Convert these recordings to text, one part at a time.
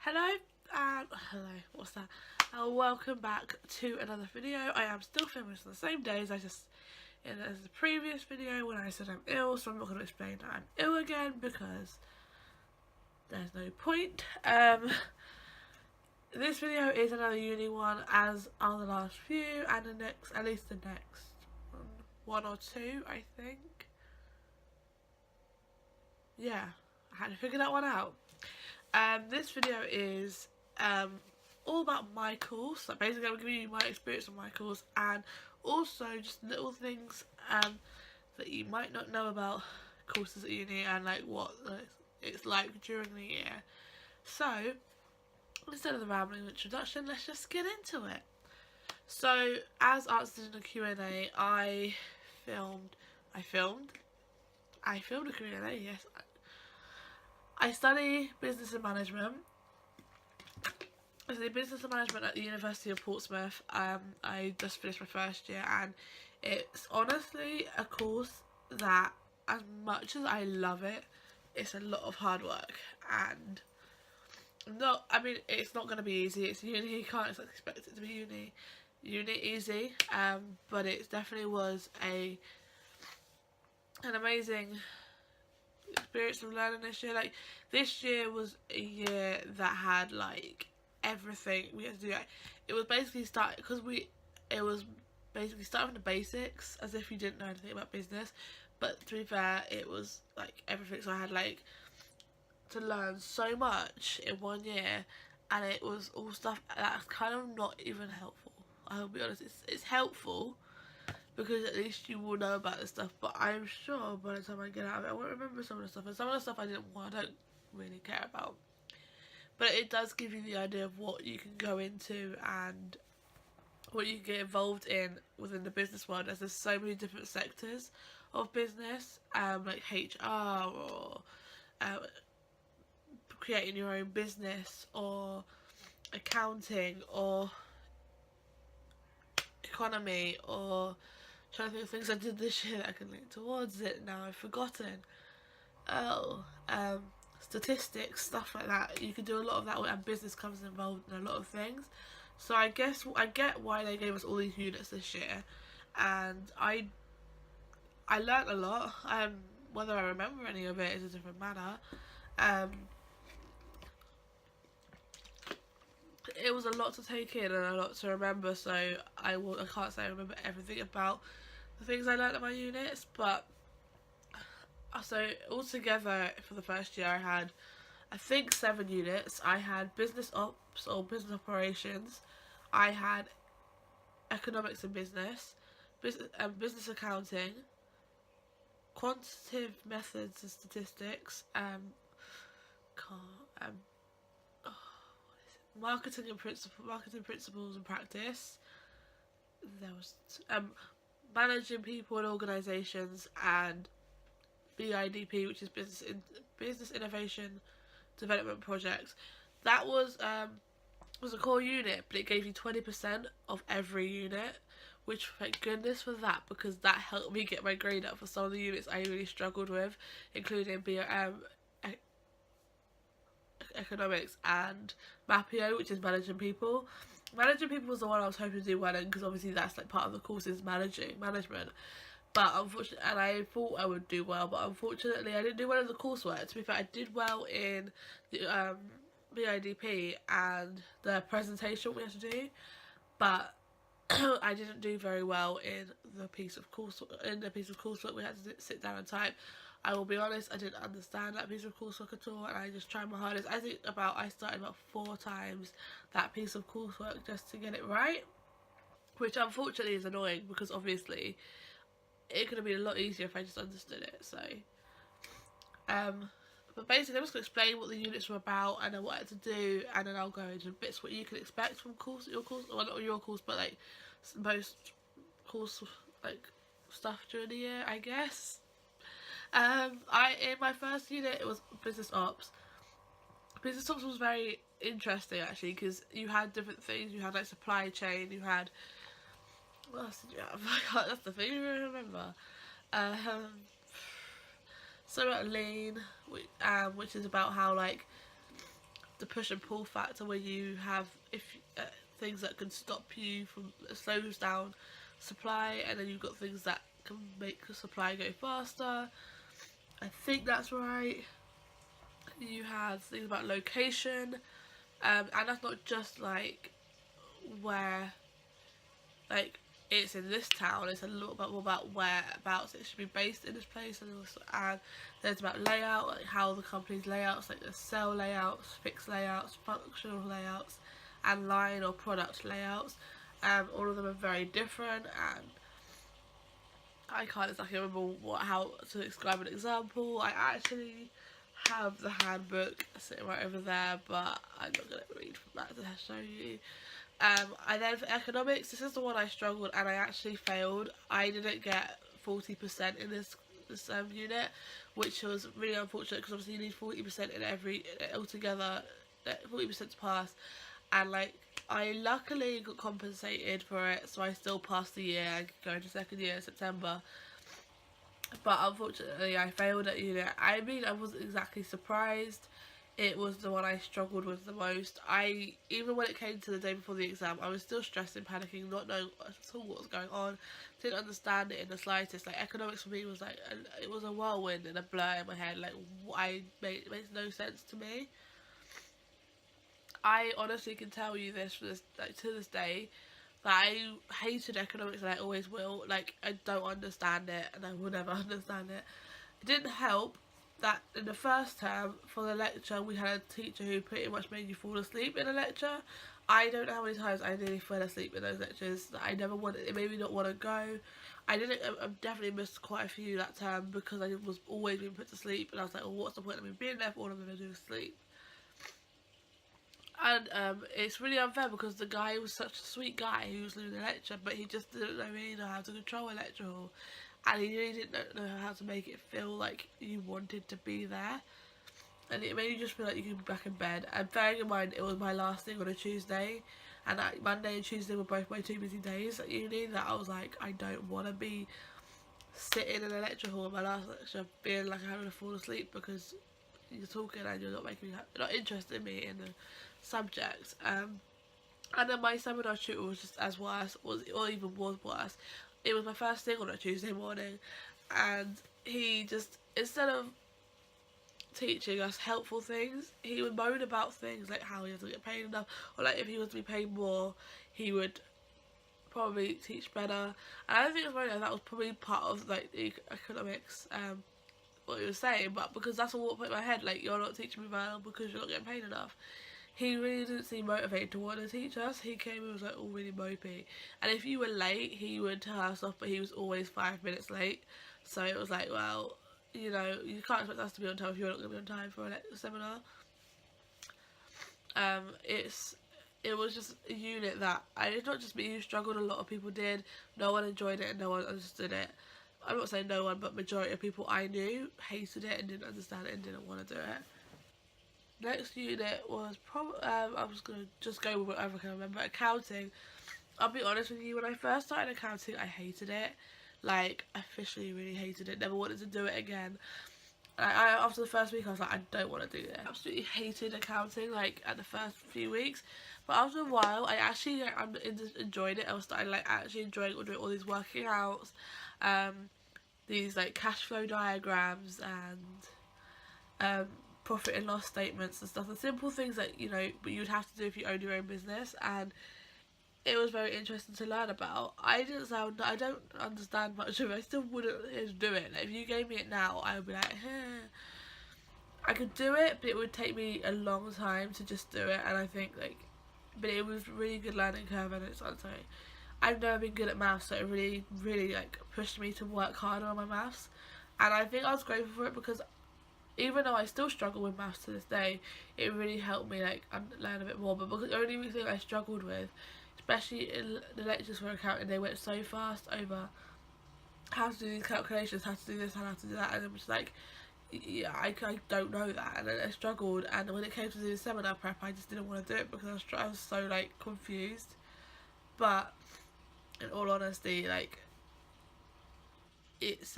Hello, hello, what's that? Welcome back to another video. I am still filming this on the same day as as the previous video when I said I'm ill, so I'm not going to explain that I'm ill again because there's no point. This video is another uni one, as are the last few, and at least the next one or two, I think. Yeah, I had to figure that one out. This video is all about my course. So basically, I'm giving you my experience on my course, and also just little things that you might not know about courses at uni and like what it's like during the year. So instead of the rambling introduction, let's just get into it. So as answered in the Q&A, I filmed a Q&A. Yes, I study business and management. I study business and management at the University of Portsmouth. I just finished my first year, and it's honestly a course that, as much as I love it, it's a lot of hard work. And it's not going to be easy. It's uni. You can't expect it to be uni easy. But it definitely was an amazing experience of learning this year. Like, this year was a year that had like everything we had to do. Like, it was basically starting from the basics, as if you didn't know anything about business. But to be fair, it was like everything. So I had like to learn so much in 1 year, and it was all stuff that's kind of not even helpful. I'll be honest, it's helpful because at least you will know about this stuff, but I'm sure by the time I get out of it I won't remember some of the stuff, and some of the stuff I don't really care about. But it does give you the idea of what you can go into and what you can get involved in within the business world, as there's so many different sectors of business, like HR, or creating your own business, or accounting, or economy, or trying to think of things I did this year that I can link towards it. Now I've forgotten. Statistics, stuff like that. You can do a lot of that, and business comes involved in a lot of things. So I guess I get why they gave us all these units this year, and I learnt a lot. Whether I remember any of it is a different matter. It was a lot to take in and a lot to remember, so I can't say I remember everything about the things I learnt at my units, but so altogether for the first year I had, I think, 7 units. I had business ops or business operations, I had economics and business accounting, quantitative methods and statistics, marketing principles and practice. There was managing people and organisations, and BIDP, which is business innovation development projects. That was a core unit, but it gave you 20% of every unit, which, thank goodness for that, because that helped me get my grade up for some of the units I really struggled with, including economics and MAPIO, which is managing people. Managing people was the one I was hoping to do well in, because obviously that's like part of the course is management. But unfortunately, and I thought I would do well, but unfortunately I didn't do well in the coursework. To be fair, I did well in the BIDP and the presentation we had to do, but I didn't do very well in the piece of coursework we had to sit down and type. I will be honest, I didn't understand that piece of coursework at all, and I just tried my hardest. I started about 4 times that piece of coursework just to get it right, which unfortunately is annoying, because obviously it could have been a lot easier if I just understood it. So but basically I'm just going to explain what the units were about and then what I had to do, and then I'll go into bits what you can expect from your course, well, not your course, but like most course like stuff during the year, I guess. In my first unit, it was business ops. Business ops was very interesting, actually, because you had different things. You had like supply chain. You had, what else did you have? That's the thing I remember. So about lean, which is about how like the push and pull factor, where you have things that can stop you from, slows down supply, and then you've got things that can make the supply go faster. I think that's right. You have things about location, and that's not just like where, like, it's in this town. It's a little bit more about whereabouts it should be based in this place, and there's about layout, like how the company's layouts, like the cell layouts, fixed layouts, functional layouts, and line or product layouts. All of them are very different, and I can't exactly remember how to describe an example. I actually have the handbook sitting right over there, but I'm not going to read from that to show you. And then for economics, this is the one I struggled and I actually failed. I didn't get 40% in this unit, which was really unfortunate, because obviously you need 40% in every, altogether, 40% to pass. And like, I luckily got compensated for it, so I still passed the year. I could go into second year in September. But unfortunately I failed that unit. I mean, I wasn't exactly surprised. It was the one I struggled with the most. Even when it came to the day before the exam, I was still stressed and panicking, not knowing at all what was going on. Didn't understand it in the slightest. Like, economics for me was like, it was a whirlwind and a blur in my head. Like, it makes no sense to me. I honestly can tell you this, like, to this day, that I hated economics and I always will. Like, I don't understand it and I will never understand it. It didn't help that in the first term for the lecture we had a teacher who pretty much made you fall asleep in a lecture. I don't know how many times I nearly fell asleep in those lectures. That I never wanted, it made me not want to go. I definitely missed quite a few that term because I was always being put to sleep, and I was like, well, what's the point of me being there if all I'm going to do is sleep? And it's really unfair because the guy was such a sweet guy who was doing the lecture, but he just didn't really know how to control a lecture hall, and he really didn't know how to make it feel like you wanted to be there, and it made you just feel like you could be back in bed. And bearing in mind it was my last thing on a Tuesday, and Monday and Tuesday were both my 2 busy days at uni, that I was like, I don't want to be sitting in a lecture hall in my last lecture being like having to fall asleep because you're talking and you're not interested in me in the subject. And then my seminar tutor was just as worse, or even was worse. It was my first thing on a Tuesday morning, and he just, instead of teaching us helpful things, he would moan about things like how he doesn't get paid enough, or like if he was to be paid more, he would probably teach better. And I think it's funny that was probably part of like the economics, what he was saying, but because that's all what put in my head, like, you're not teaching me well because you're not getting paid enough. He really didn't seem motivated to want to teach us. He came and was like all really mopey, and if you were late he would tell us off, but he was always 5 minutes late. So it was like, well, you know, you can't expect us to be on time if you're not going to be on time for a seminar. It was just a unit that, it's not just me who struggled, a lot of people did. No one enjoyed it and no one understood it. I'm not saying no one, but majority of people I knew hated it and didn't understand it and didn't want to do it. Next unit was probably, I was going to just go with whatever I can remember. Accounting. I'll be honest with you, when I first started accounting, I hated it. Like, officially really hated it. Never wanted to do it again. After the first week, I was like, I don't want to do this. I absolutely hated accounting, like, at the first few weeks. But after a while, I actually enjoyed it. I started, like, actually enjoying doing all these working outs. These, like, cash flow diagrams and profit and loss statements and stuff, the simple things that, you know, but you'd have to do if you own your own business, and it was very interesting to learn about. I don't understand much of it. I still wouldn't do it. Like, if you gave me it now, I would be like, I could do it, but it would take me a long time to just do it, and I think, like, but it was a really good learning curve, and it's sorry, I've never been good at maths, so it really, really, like, pushed me to work harder on my maths, and I think I was grateful for it, because even though I still struggle with maths to this day, it really helped me, like, learn a bit more. But because the only thing I struggled with, especially in the lectures for accounting, they went so fast over how to do these calculations, how to do this, how to do that, and it was like, yeah, I don't know that, and then I struggled. And when it came to do the seminar prep, I just didn't want to do it because I was so, like, confused. But in all honesty, like, it's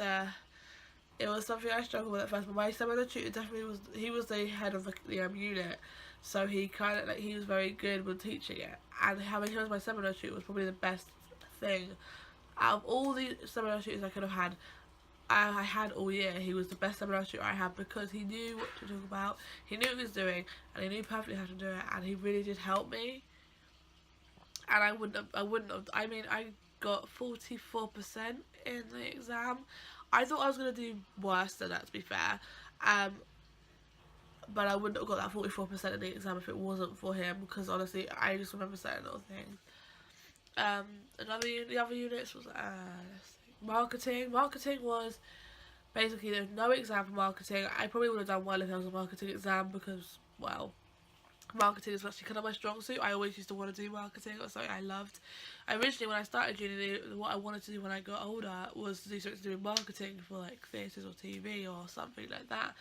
it was something I struggled with at first, but my seminar tutor definitely was, he was the head of the unit, so he kind of, like, he was very good with teaching it, and having him as my seminar tutor was probably the best thing. Out of all the seminar tutors I could have had, I had all year, he was the best seminar tutor I had, because he knew what to talk about, he knew what he was doing, and he knew perfectly how to do it, and he really did help me. And I mean, I got 44% in the exam. I thought I was going to do worse than that, to be fair. Um, but I wouldn't have got that 44% in the exam if it wasn't for him, because honestly, I just remember certain little things. The other units was, let's see, marketing. Marketing was, basically, there's no exam for marketing. I probably would have done well if there was a marketing exam, because, well, marketing is actually kind of my strong suit. I always used to want to do marketing. It was something I loved. Originally, when I started uni, what I wanted to do when I got older was to do something to do with marketing for, like, theatres or TV or something like that.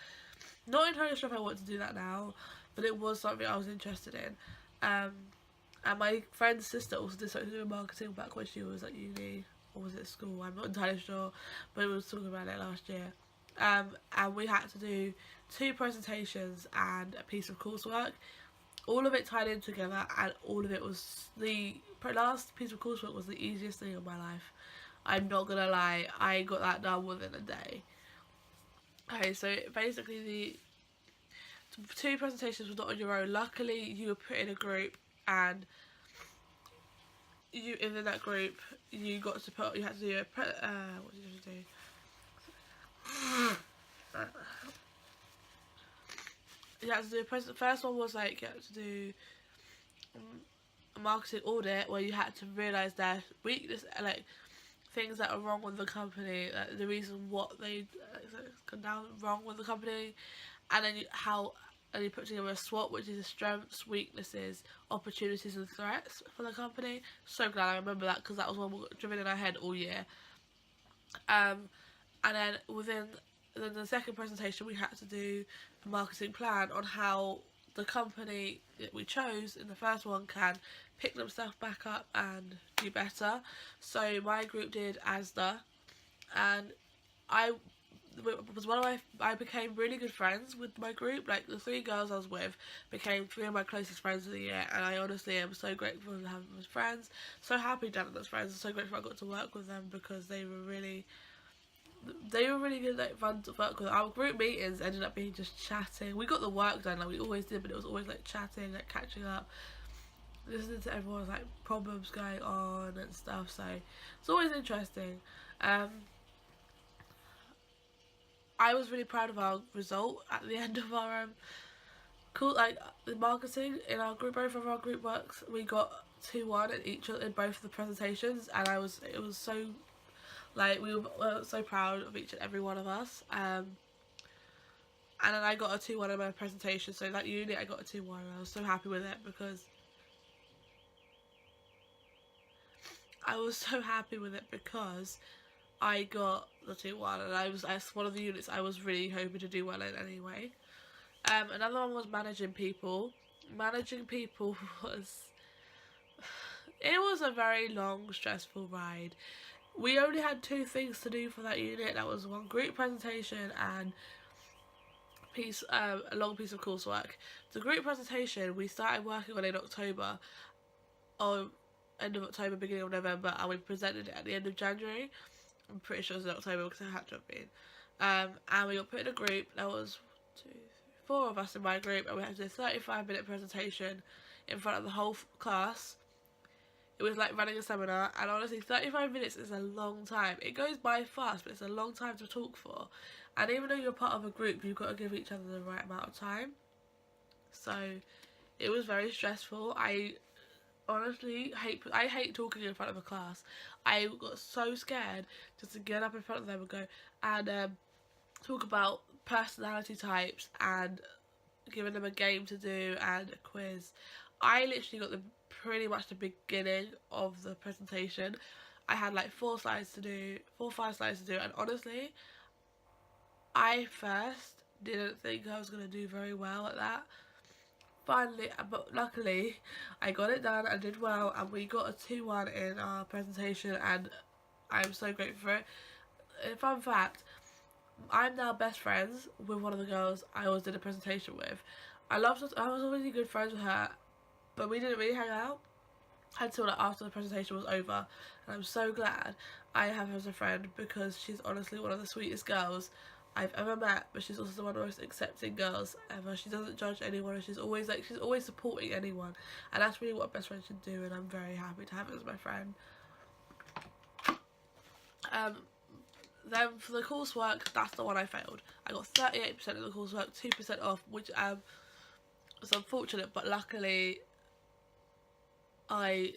Not entirely sure if I want to do that now, but it was something I was interested in. And my friend's sister also did something to do with marketing back when she was at uni, or was it school? I'm not entirely sure, but we were talking about it last year. And we had to do 2 presentations and a piece of coursework. All of it tied in together, and all of it was, the last piece of coursework was the easiest thing of my life. I'm not gonna lie, I got that done within a day. Okay, so basically the 2 presentations were not on your own. Luckily, you were put in a group, and in that group, you had to do what did you have to do? You had to do the first one was, like, you had to do a marketing audit, where you had to realise their weakness, like, things that are wrong with the company, the reason what they gone down wrong with the company, and then you put together a SWOT, which is the strengths, weaknesses, opportunities, and threats for the company. So glad I remember that, because that was one driven in our head all year. And then then the second presentation, we had to do a marketing plan on how the company that we chose in the first one can pick themselves back up and do better. So my group did ASDA, and I became really good friends with my group. Like, the 3 girls I was with became 3 of my closest friends of the year, and I honestly am so grateful to have them as friends. So happy to have them as friends, and so grateful I got to work with them, because they were really good, like, fun to work with. Our group meetings ended up being just chatting. We got the work done like we always did, but it was always like chatting, like catching up, listening to everyone's, like, problems going on and stuff. So it's always interesting. I was really proud of our result at the end of our the marketing in our group. Both of our group works, we got 2-1 in both of the presentations, and it was so, like, we were so proud of each and every one of us. And then I got a 2-1 in my presentation, so that unit I got a 2-1, and I was so happy with it, because I got the 2-1, and as one of the units I was really hoping to do well in anyway. Another one was managing people. Managing people it was a very long, stressful ride. We only had 2 things to do for that unit. That was one group presentation and a long piece of coursework. The group presentation we started working on in October, or end of October, beginning of November, and we presented it at the end of January. I'm pretty sure it was in October, because it had to have been. And we got put in a group. There was 4 of us in my group, and we had to do a 35-minute presentation in front of the whole class. It was like running a seminar, and honestly, 35 minutes is a long time. It goes by fast, but it's a long time to talk for. And even though you're part of a group, you've got to give each other the right amount of time. So it was very stressful. I honestly hate talking in front of a class. I got so scared just to get up in front of them and go and talk about personality types and giving them a game to do and a quiz. I literally got pretty much the beginning of the presentation. I had like 4 or 5 slides to do, and honestly, I first didn't think I was going to do very well at that. Finally, but luckily, I got it done and did well, and we got a 2-1 in our presentation, and I'm so grateful for it. Fun fact, I'm now best friends with one of the girls I always did a presentation with. I was already good friends with her, but we didn't really hang out until like after the presentation was over, and I'm so glad I have her as a friend because she's honestly one of the sweetest girls I've ever met, but she's also one of the most accepting girls ever. She doesn't judge anyone, and she's always supporting anyone, and that's really what a best friend should do, and I'm very happy to have her as my friend. Then for the coursework, that's the one I failed. I got 38% of the coursework, 2% off, which was unfortunate, but luckily I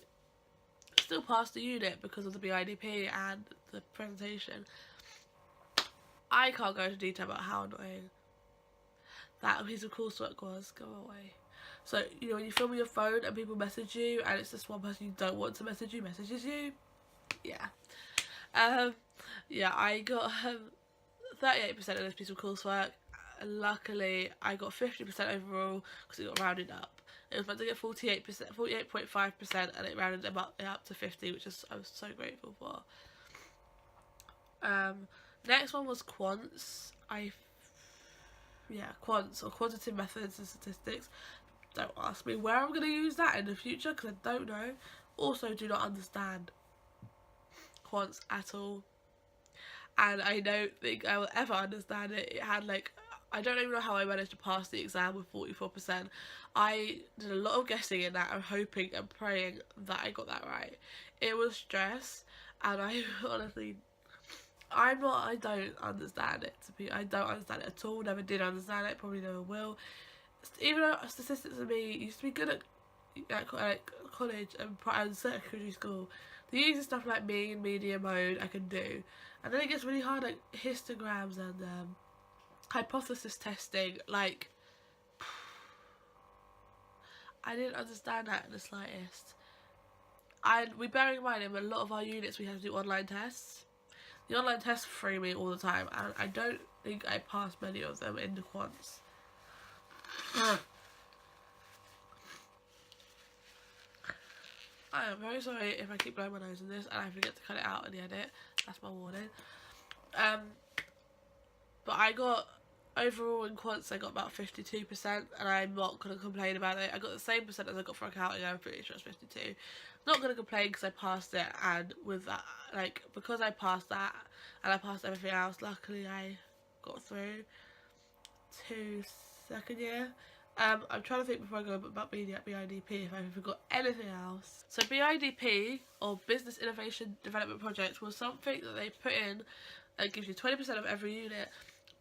still passed the unit because of the BIDP and the presentation. I can't go into detail about how annoying that piece of coursework was. Go away. So, you know, when you film your phone and people message you and it's just one person you don't want to message you messages you? Yeah. Yeah, I got 38% of this piece of coursework. Luckily, I got 50% overall because it got rounded up. It was meant to get 48.5%, and it rounded it up to 50, which I was so grateful for. Next one was quants. Quants, or quantitative methods and statistics. Don't ask me where I'm going to use that in the future because I don't know. Also, do not understand quants at all, and I don't think I will ever understand it. It had like, I don't even know how I managed to pass the exam with 44%. I did a lot of guessing in that. I'm hoping and praying that I got that right. It was stress, and I honestly, I don't understand it. I don't understand it at all. Never did understand it. Probably never will. Even though statistics for me used to be good at college and secondary school, the easy stuff like mean, median, mode I can do, and then it gets really hard like histograms and hypothesis testing. Like, I didn't understand that in the slightest. And bearing in mind in a lot of our units we have to do online tests. The online tests free me all the time, and I don't think I passed many of them in the quants. I am very sorry if I keep blowing my nose in this and I forget to cut it out in the edit. That's my warning. But I got, overall in quants I got about 52%, and I'm not going to complain about it. I got the same percent as I got for accounting. I'm pretty sure it's 52. Not going to complain because I passed it, and with that, like, because I passed that and I passed everything else, luckily I got through to second year. I'm trying to think before I go about BIDP if I forgot anything else. So BIDP, or Business Innovation Development Project, was something that they put in that gives you 20% of every unit,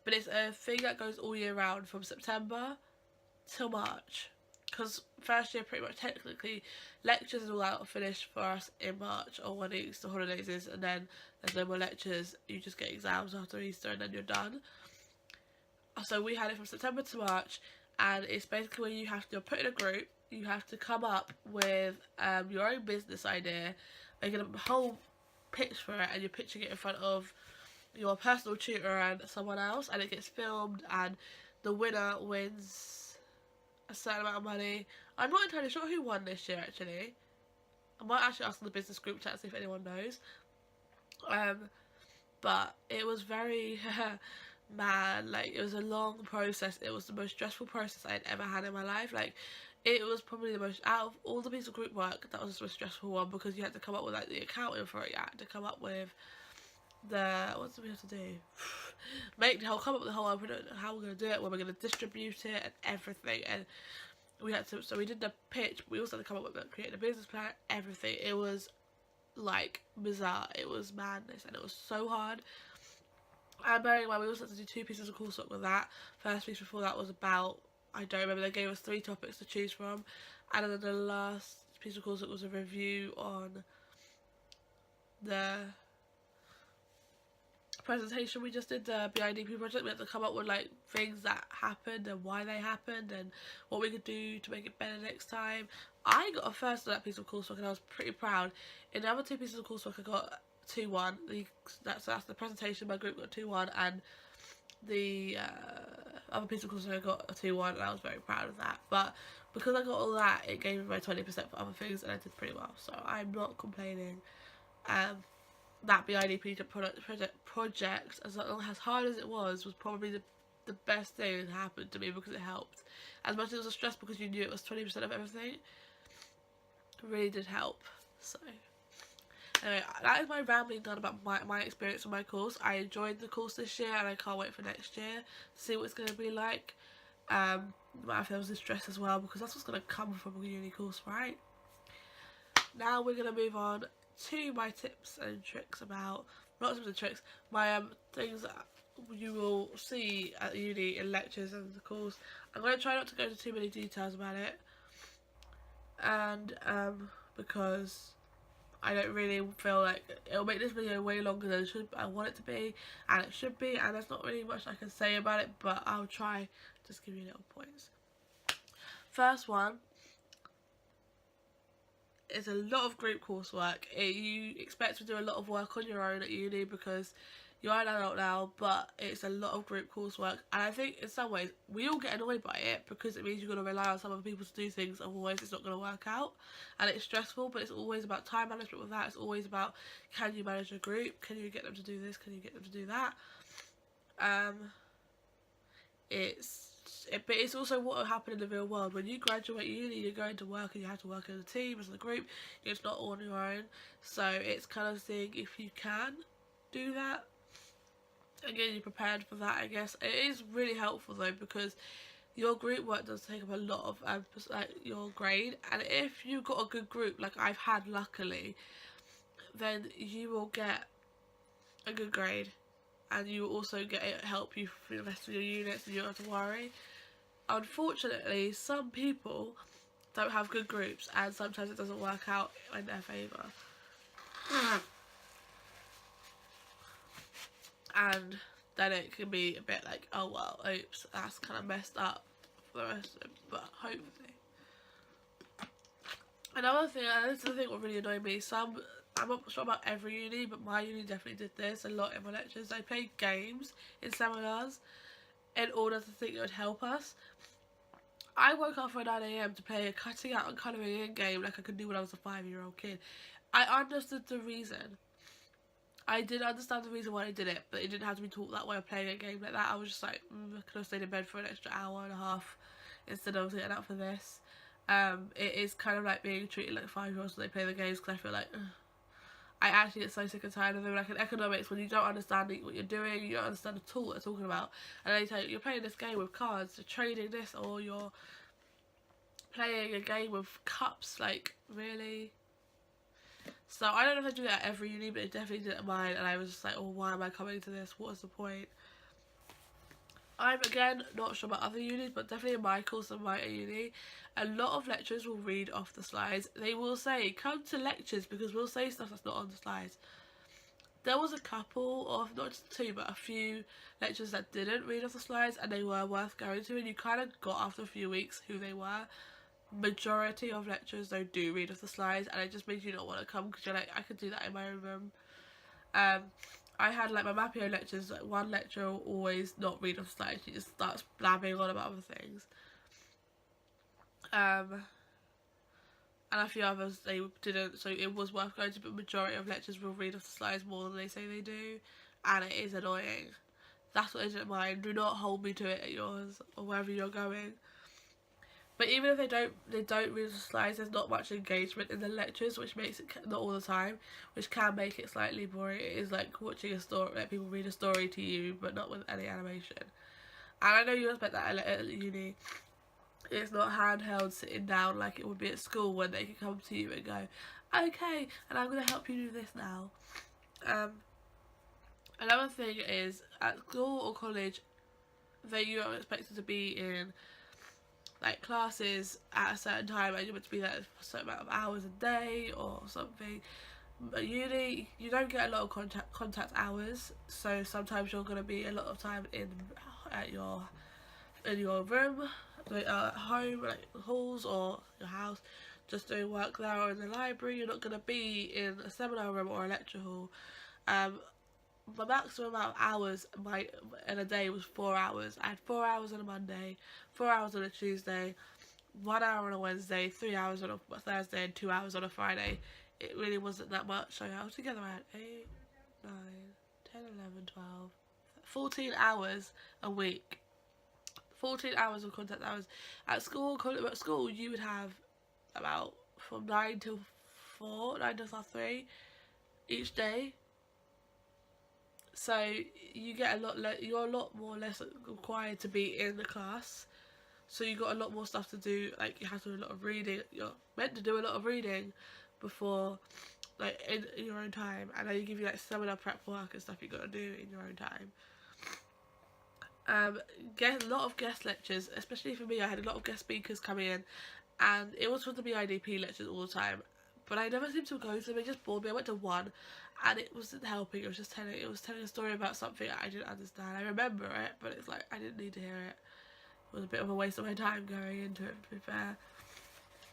but it's a thing that goes all year round from September till March. Because first year, pretty much technically, lectures and all that are finished for us in March, or when the Easter holidays is, and then there's no more lectures. You just get exams after Easter and then you're done. So we had it from September to March, and it's basically where you're put in a group, you have to come up with your own business idea, making a whole pitch for it, and you're pitching it in front of your personal tutor and someone else, and it gets filmed, and the winner wins a certain amount of money. I'm not entirely sure who won this year, actually. I might actually ask in the business group chat, see if anyone knows. But it was very man, like, it was a long process. It was the most stressful process I'd ever had in my life. Like, it was probably the most, out of all the pieces of group work, that was the most stressful one, because you had to come up with like the accounting for it. You had to come up with what do we have to do? Come up with the whole, how we're going to do it, when we're going to distribute it, and everything. And we had to, so we did the pitch, but we also had to come up with creating a business plan, everything. It was like bizarre. It was madness, and it was so hard. And bearing in mind, we also had to do 2 pieces of coursework with that. First piece before that was about, I don't remember, they gave us 3 topics to choose from, and then the last piece of coursework was a review on the presentation we just did, the BIDP project. We had to come up with like things that happened and why they happened and what we could do to make it better next time. I got a first on that piece of coursework, and I was pretty proud. In the other 2 pieces of coursework I got 2-1. That's the presentation. My group got 2-1, and the other piece of coursework I got a 2-1, and I was very proud of that. But because I got all that, it gave me my 20% for other things, and I did pretty well. So I'm not complaining. that BIDP project, as hard as it was probably the best thing that happened to me, because it helped. As much as it was a stress because you knew it was 20% of everything, it really did help. So anyway, that is my rambling done about my experience with my course. I enjoyed the course this year and I can't wait for next year to see what it's going to be like. Might feel the stress as well, because that's what's going to come from a uni course, right? Now we're going to move on to my tips and tricks about, not tips and tricks, my things that you will see at uni in lectures and the course. I'm going to try not to go into too many details about it, and because I don't really feel like it'll make this video way longer than I want it to be, and it should be, and there's not really much I can say about it, but I'll try just give you little points. First one is a lot of group coursework. You expect to do a lot of work on your own at uni because you're an adult now, but it's a lot of group coursework, and I think in some ways we all get annoyed by it because it means you're going to rely on some other people to do things, otherwise it's not going to work out, and it's stressful. But it's always about time management with that. It's always about, can you manage a group, can you get them to do this, can you get them to do that. But it's also what will happen in the real world. When you graduate uni, you're going to work and you have to work in a team, as a group. It's not all on your own, so it's kind of seeing if you can do that. Again, you're prepared for that, I guess. It is really helpful though, because your group work does take up a lot of like your grade, and if you've got a good group like I've had luckily, then you will get a good grade, and you will also get it help you for the rest of your units, and you don't have to worry. Unfortunately, some people don't have good groups, and sometimes it doesn't work out in their favour. And then it can be a bit like, oh well, oops, that's kind of messed up for the rest of them, but hopefully. Another thing, and this is the thing that really annoyed me, I'm not sure about every uni, but my uni definitely did this a lot in my lectures. They played games in seminars in order to think it would help us. I woke up at 9 AM to play a cutting out and colouring in game like I could do when I was a 5-year-old kid. I understood the reason. I did understand the reason why I did it, but it didn't have to be taught that way of playing a game like that. I was just like, I could have stayed in bed for an extra hour and a half instead of getting up for this. It is kind of like being treated like 5-year-olds when they play the games, because I feel like, I actually get so sick and tired of them. Like in economics, when you don't understand what you're doing, you don't understand at all what they're talking about, and they tell you you're playing this game with cards, you're trading this, or you're playing a game with cups, like, really? So I don't know if they do that at every uni, but it definitely did at mine, and I was just like, oh, why am I coming to this? What is the point? I'm, again, not sure about other unis, but definitely in my course and my uni, a lot of lecturers will read off the slides. They will say, come to lectures, because we'll say stuff that's not on the slides. There was a couple of, not just two, but a few lecturers that didn't read off the slides, and they were worth going to, and you kind of got after a few weeks who they were. Majority of lecturers though do read off the slides, and it just makes you not want to come, because you're like, I could do that in my own room. I had like my Mapio lectures, like one lecturer will always not read off the slides, she just starts blabbing on about other things. And a few others they didn't, so it was worth going to, but majority of lecturers will read off the slides more than they say they do, and it is annoying. That's what I didn't mind. Do not hold me to it at yours or wherever you're going. But even if they don't read the slides, there's not much engagement in the lectures, which makes it, not all the time, which can make it slightly boring. It is like watching a story, like people read a story to you, but not with any animation. And I know you expect that at uni. It's not handheld sitting down like it would be at school, when they can come to you and go, okay, and I'm going to help you do this now. Another thing is, at school or college, you are expected to be in like classes at a certain time, and you're meant to be there for a certain amount of hours a day or something. At uni, you don't get a lot of contact hours, so sometimes you're going to be a lot of time in your room, at home, like halls or your house, just doing work there, or in the library. You're not going to be in a seminar room or a lecture hall. My maximum amount of hours in a day was 4 hours. I had 4 hours on a Monday, 4 hours on a Tuesday, 1 hour on a Wednesday, 3 hours on a Thursday, and 2 hours on a Friday. It really wasn't that much, so altogether I had 8. 11, 12, 14 hours a week. 14 hours of contact hours. At school, you would have about from 9 till 4, 9 till 3 each day. So you get you're a lot more less required to be in the class. So you got a lot more stuff to do. Like you have to do a lot of reading. You're meant to do a lot of reading before, like in your own time, and then you give you like seminar prep work and stuff you got to do in your own time. Get a lot of guest lectures, especially for me. I had a lot of guest speakers coming in, and it was for the BIDP lectures all the time. But I never seemed to go to them. It just bored me. I went to one, and it wasn't helping. It was telling a story about something I didn't understand. I remember it, but it's like I didn't need to hear it. It was a bit of a waste of my time going into it, to be fair.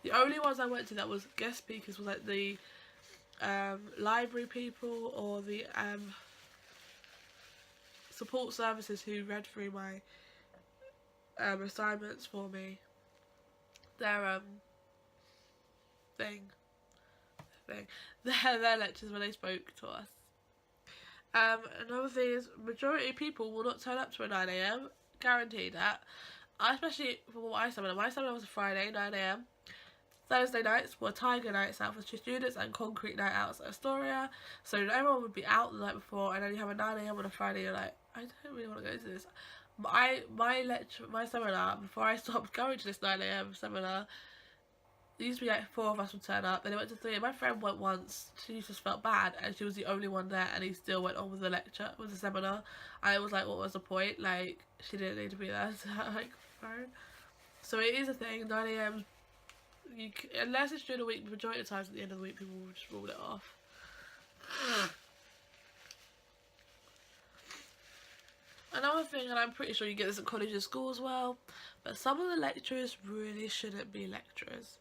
The only ones I went to that was guest speakers was like the library people or the support services who read through my assignments for me. Their their lectures when they spoke to us. Another thing is, majority of people will not turn up to a 9 AM, guaranteed that. Especially for my seminar. My seminar was a Friday, 9 AM. Thursday nights were Tiger nights out for students and Concrete night outs at Astoria. So everyone would be out the night before, and then you have a 9 AM on a Friday. You're like, I don't really want to go to this. My seminar, before I stopped going to this 9 AM seminar, there used to be like 4 of us would turn up, then it went to 3. My friend went once. She just felt bad, and she was the only one there, and he still went on with the lecture, with the seminar. And I was like, what was the point? Like, she didn't need to be there. So, like, fine. So it is a thing. 9 AM. Unless it's during the week, the majority of times at the end of the week, people will just rule it off. Another thing, and I'm pretty sure you get this at college and school as well, but some of the lecturers really shouldn't be lecturers.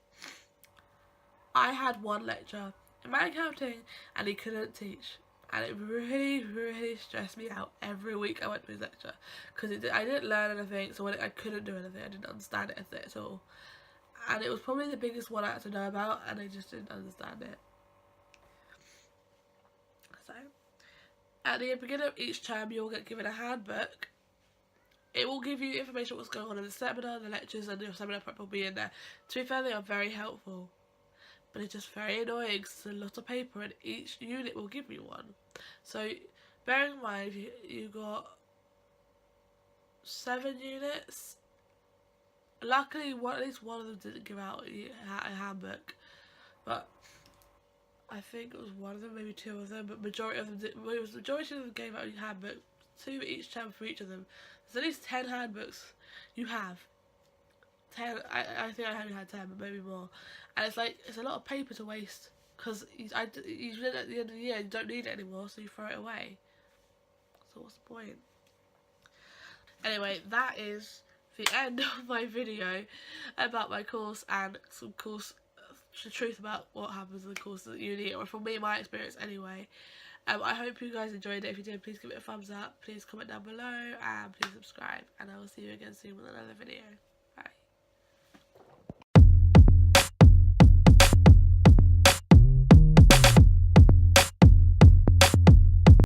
I had one lecturer in my accounting, and he couldn't teach, and it really, really stressed me out every week I went to his lecture, because I didn't learn anything, so I couldn't do anything. I didn't understand it at all, and it was probably the biggest one I had to know about, and I just didn't understand it. So at the beginning of each term, you'll get given a handbook. It will give you information on what's going on in the seminar, the lectures, and your seminar prep will be in there. To be fair, they are very helpful, but it's just very annoying because it's a lot of paper, and each unit will give you one. So bearing in mind, you got 7 units. Luckily, at least one of them didn't give out a handbook, but I think it was one of them, maybe 2 of them, but majority of them did. Well, majority of them gave out a handbook, 2 each term for each of them. There's at least 10 handbooks you have. 10. I think I only had 10, but maybe more. And it's like, it's a lot of paper to waste, because at the end of the year you don't need it anymore, so you throw it away. So what's the point? Anyway, that is the end of my video about my course and some course the truth about what happens in the course at uni, or from me, my experience anyway. I hope you guys enjoyed it. If you did, please give it a thumbs up, please comment down below, and please subscribe, and I will see you again soon with another video.